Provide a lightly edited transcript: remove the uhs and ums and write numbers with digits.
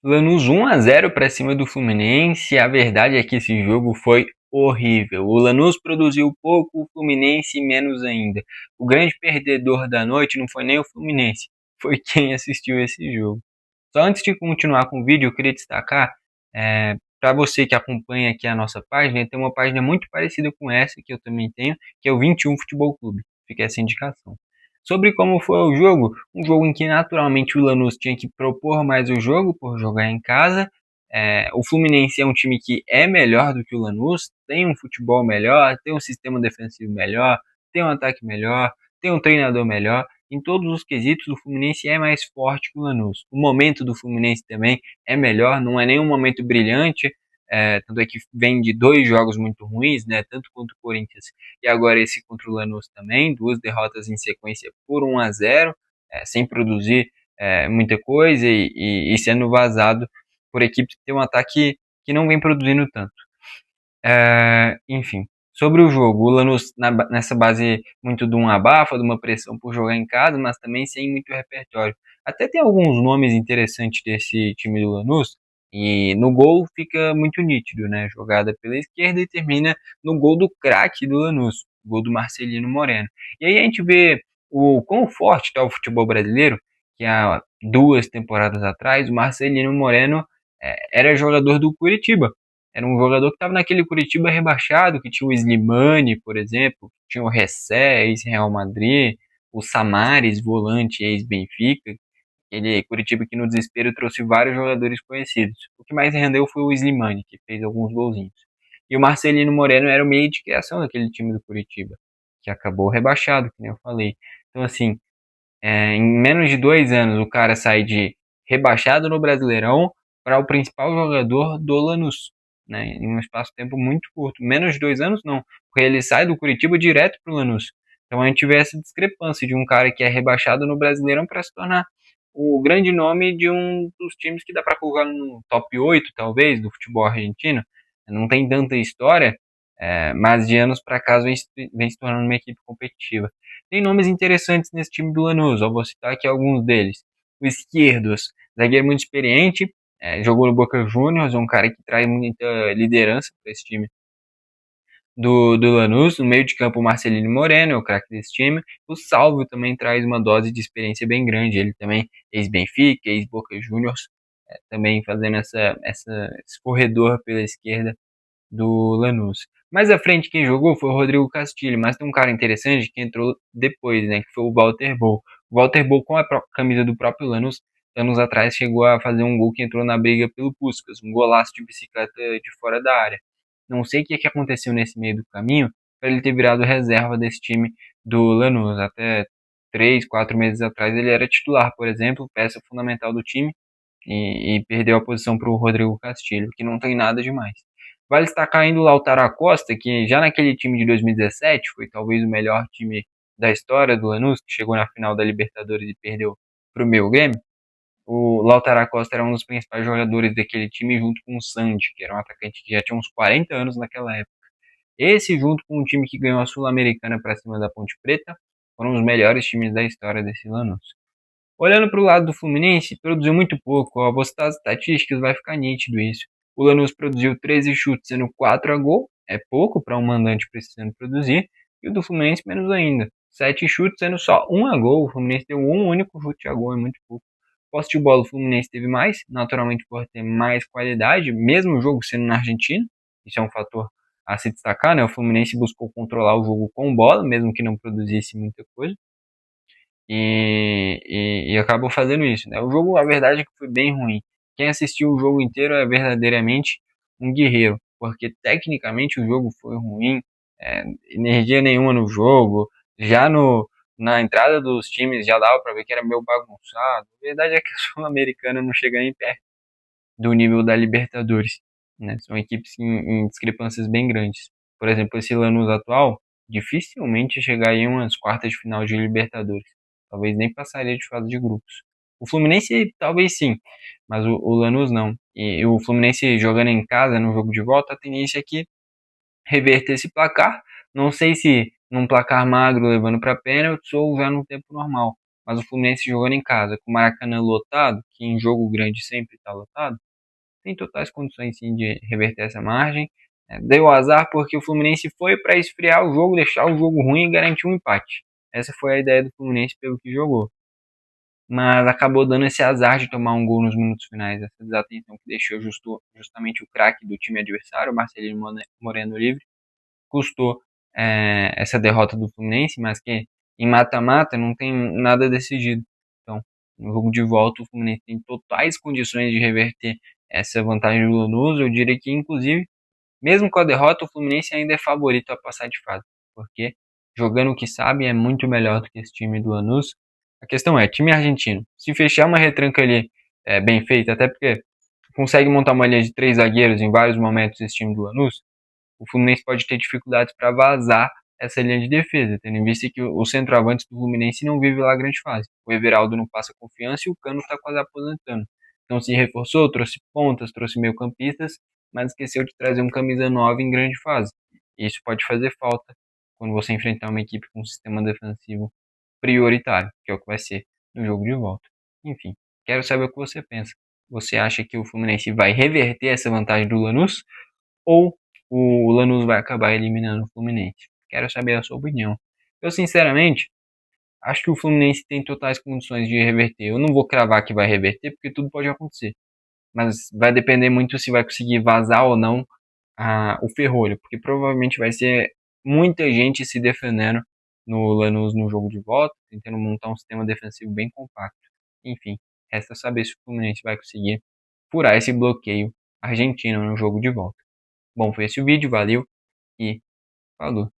Lanús 1-0 para cima do Fluminense. A verdade é que esse jogo foi horrível. O Lanús produziu pouco, o Fluminense menos ainda. O grande perdedor da noite não foi nem o Fluminense, foi quem assistiu esse jogo. Só antes de continuar com o vídeo, eu queria destacar, para você que acompanha aqui a nossa página, tem uma página muito parecida com essa que eu também tenho, que é o 21 Futebol Clube. Fica essa indicação. Sobre como foi o jogo, um jogo em que naturalmente o Lanús tinha que propor mais o jogo por jogar em casa. O Fluminense é um time que é melhor do que o Lanús, tem um futebol melhor, tem um sistema defensivo melhor, tem um ataque melhor, tem um treinador melhor. Em todos os quesitos, o Fluminense é mais forte que o Lanús. O momento do Fluminense também é melhor, não é nenhum momento brilhante, tanto é que vem de 2 jogos muito ruins, né, tanto contra o Corinthians e agora esse contra o Lanús também, 2 derrotas em sequência por 1-0, sem produzir muita coisa e sendo vazado por equipes que tem um ataque que não vem produzindo tanto. Enfim, sobre o jogo, o Lanús nessa base muito de um abafa, de uma pressão por jogar em casa, mas também sem muito repertório. Até tem alguns nomes interessantes desse time do Lanús, e no gol fica muito nítido, né? Jogada pela esquerda e termina no gol do craque do Lanús, o gol do Marcelino Moreno. E aí a gente vê o quão forte está o futebol brasileiro, que há 2 temporadas atrás o Marcelino Moreno era jogador do Curitiba. Era um jogador que estava naquele Curitiba rebaixado, que tinha o Slimani, por exemplo, tinha o Ressé, ex-Real Madrid, o Samaris, volante, ex-Benfica. Ele, Curitiba, que no desespero trouxe vários jogadores conhecidos. O que mais rendeu foi o Slimani, que fez alguns golzinhos. E o Marcelino Moreno era o meio de criação daquele time do Curitiba, que acabou rebaixado, que nem eu falei. Então, assim, em menos de 2 anos, o cara sai de rebaixado no Brasileirão para o principal jogador do Lanús, né? Em um espaço-tempo muito curto. Menos de 2 anos, não, porque ele sai do Curitiba direto para o Lanús. Então a gente vê essa discrepância de um cara que é rebaixado no Brasileirão para se tornar o grande nome de um dos times que dá para colocar no top 8, talvez, do futebol argentino. Não tem tanta história, mas de anos para cá vem se tornando uma equipe competitiva. Tem nomes interessantes nesse time do Lanús, eu vou citar aqui alguns deles. O Esquerdos, zagueiro muito experiente, jogou no Boca Juniors, um cara que traz muita liderança para esse time do Lanús. No meio de campo, o Marcelino Moreno, é o craque desse time. O Salvio também traz uma dose de experiência bem grande, ele também ex-Benfica, ex-Boca Juniors, também fazendo esse corredor pela esquerda do Lanús. Mais à frente quem jogou foi o Rodrigo Castilho, mas tem um cara interessante que entrou depois, né, que foi o Walter Bol. O Walter Bol, com a camisa do próprio Lanús, anos atrás chegou a fazer um gol que entrou na briga pelo Puskás, um golaço de bicicleta de fora da área. Não sei o que aconteceu nesse meio do caminho para ele ter virado reserva desse time do Lanús. Até 3, 4 meses atrás ele era titular, por exemplo, peça fundamental do time, e perdeu a posição para o Rodrigo Castilho, que não tem nada demais. Vale destacar ainda o Lautaro Acosta, que já naquele time de 2017 foi talvez o melhor time da história do Lanús, que chegou na final da Libertadores e perdeu para o meu Grêmio. O Lautaro Acosta era um dos principais jogadores daquele time, junto com o Sandy, que era um atacante que já tinha uns 40 anos naquela época. Esse, junto com um time que ganhou a Sul-Americana para cima da Ponte Preta, foram os melhores times da história desse Lanús. Olhando para o lado do Fluminense, produziu muito pouco. Vou citar as estatísticas, vai ficar nítido isso. O Lanús produziu 13 chutes, sendo 4 a gol. É pouco para um mandante precisando produzir. E o do Fluminense menos ainda. 7 chutes, sendo só 1 a gol. O Fluminense deu um único chute a gol, é muito pouco. Posse de bola, o Fluminense teve mais, naturalmente por ter mais qualidade, mesmo o jogo sendo na Argentina. Isso é um fator a se destacar, né? O Fluminense buscou controlar o jogo com bola, mesmo que não produzisse muita coisa. E acabou fazendo isso, né? O jogo, a verdade é que foi bem ruim. Quem assistiu o jogo inteiro é verdadeiramente um guerreiro, porque tecnicamente o jogo foi ruim, energia nenhuma no jogo, já na entrada dos times já dava para ver que era meio bagunçado. A verdade é que a Sul-Americana não chega nem perto do nível da Libertadores, né? São equipes em discrepâncias bem grandes. Por exemplo, esse Lanús atual dificilmente chegaria em umas quartas de final de Libertadores. Talvez nem passaria de fase de grupos. O Fluminense talvez sim, mas o Lanús não. E o Fluminense jogando em casa no jogo de volta, a tendência é que reverter esse placar. Não sei se num placar magro levando para pênaltis ou já no tempo normal. mas o Fluminense jogando em casa, com o Maracanã lotado, que em jogo grande sempre está lotado, tem totais condições sim de reverter essa margem. Deu azar porque o Fluminense foi para esfriar o jogo, deixar o jogo ruim e garantir um empate. Essa foi a ideia do Fluminense pelo que jogou. Mas acabou dando esse azar de tomar um gol nos minutos finais. Essa desatenção que deixou justamente o craque do time adversário, o Marcelino Moreno livre, custou essa derrota do Fluminense, mas que em mata-mata não tem nada decidido. Então, no jogo de volta, o Fluminense tem totais condições de reverter essa vantagem do Lanús. Eu diria que, inclusive, mesmo com a derrota, o Fluminense ainda é favorito a passar de fase, porque jogando o que sabe é muito melhor do que esse time do Lanús. A questão é, time argentino, se fechar uma retranca ali bem feita, até porque consegue montar uma linha de 3 zagueiros em vários momentos esse time do Lanús, o Fluminense pode ter dificuldades para vazar essa linha de defesa, tendo em vista que o centroavante do Fluminense não vive lá grande fase. O Everaldo não passa confiança e o Cano está quase aposentando. Então se reforçou, trouxe pontas, trouxe meio-campistas, mas esqueceu de trazer um camisa 9 em grande fase. E isso pode fazer falta quando você enfrentar uma equipe com um sistema defensivo prioritário, que é o que vai ser no jogo de volta. Enfim, quero saber o que você pensa. Você acha que o Fluminense vai reverter essa vantagem do Lanús ou o Lanús vai acabar eliminando o Fluminense? Quero saber a sua opinião. Eu, sinceramente, acho que o Fluminense tem totais condições de reverter. Eu não vou cravar que vai reverter, porque tudo pode acontecer. Mas vai depender muito se vai conseguir vazar ou não o Ferrolho, porque provavelmente vai ser muita gente se defendendo no Lanús no jogo de volta, tentando montar um sistema defensivo bem compacto. Enfim, resta saber se o Fluminense vai conseguir furar esse bloqueio argentino no jogo de volta. Bom, foi esse o vídeo, valeu e falou!